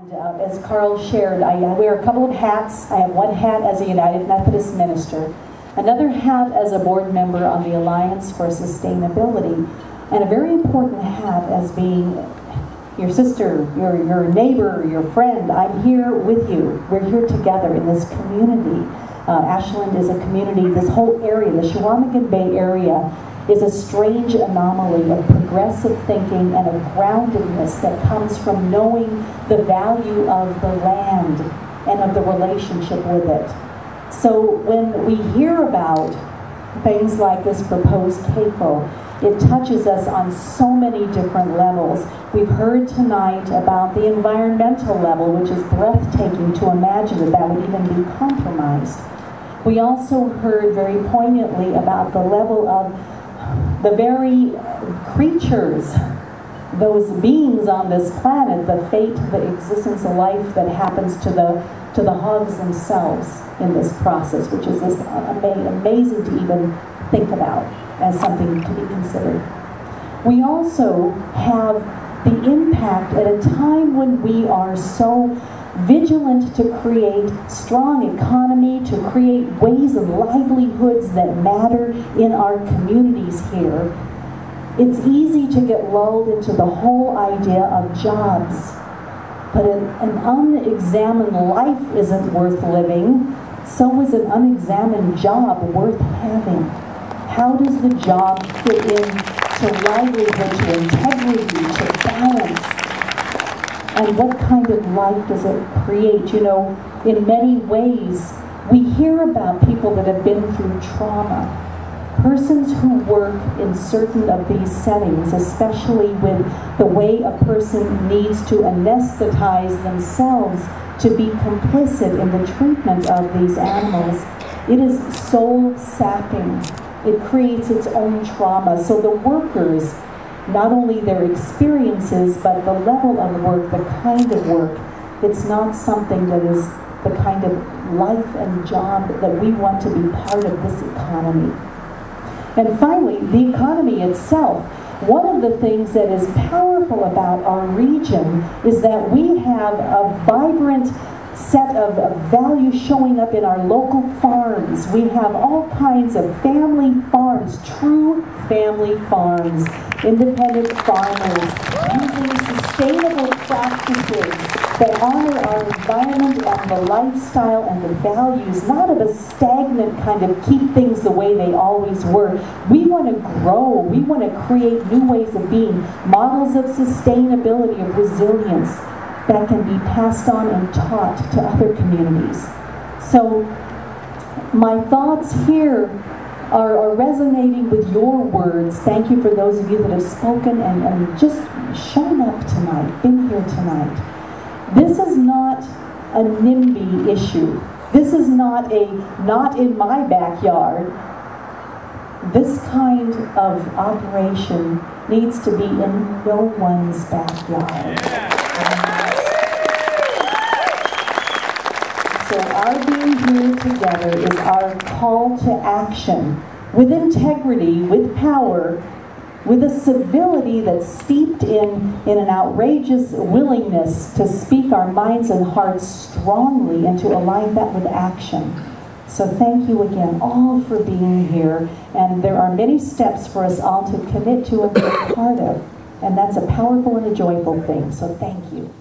As Carl shared, I wear a couple of hats. I have one hat as a United Methodist minister, another hat as a board member on the Alliance for Sustainability, and a very important hat as being your sister, your neighbor, your friend. I'm here with you. We're here together in this community. Ashland is a community, this whole area, the Chequamegon Bay area, is a strange anomaly of progressive thinking and of groundedness that comes from knowing the value of the land and of the relationship with it. So when we hear about things like this proposed CAFO, it touches us on so many different levels. We've heard tonight about the environmental level, which is breathtaking to imagine that that would even be compromised. We also heard very poignantly about the level of the very creatures, those beings on this planet, the fate, the existence of life that happens to the hogs themselves in this process, which is just amazing to even think about as something to be considered. We also have the impact at a time when we are so vigilant to create strong economy, to create ways of livelihoods that matter in our communities here. It's easy to get lulled into the whole idea of jobs, but an unexamined life isn't worth living, so is an unexamined job worth having. How does the job fit in to livelihood, to integrity, to balance? And what kind of life does it create? You know, in many ways, we hear about people that have been through trauma. Persons who work in certain of these settings, especially with the way a person needs to anesthetize themselves to be complicit in the treatment of these animals, it is soul-sapping. It creates its own trauma. So the workers, not only their experiences, but the level of work, the kind of work, it's not something that is the kind of life and job that we want to be part of this economy. And finally, the economy itself. One of the things that is powerful about our region is that we have a vibrant set of values showing up in our local farms. We have all kinds of family farms, true family farms, independent farmers, using sustainable practices that honor our environment and the lifestyle and the values, not of a stagnant kind of keep things the way they always were. We want to grow. We want to create new ways of being, models of sustainability, of resilience, that can be passed on and taught to other communities. So my thoughts here are resonating with your words. Thank you for those of you that have spoken and just shown up tonight, been here tonight. This is not a NIMBY issue. This is not a not in my backyard. This kind of operation needs to be in no one's backyard. So our being here together is our call to action with integrity, with power, with a civility that's steeped in an outrageous willingness to speak our minds and hearts strongly and to align that with action. So thank you again all for being here, and there are many steps for us all to commit to and be a part of, and that's a powerful and a joyful thing, so thank you.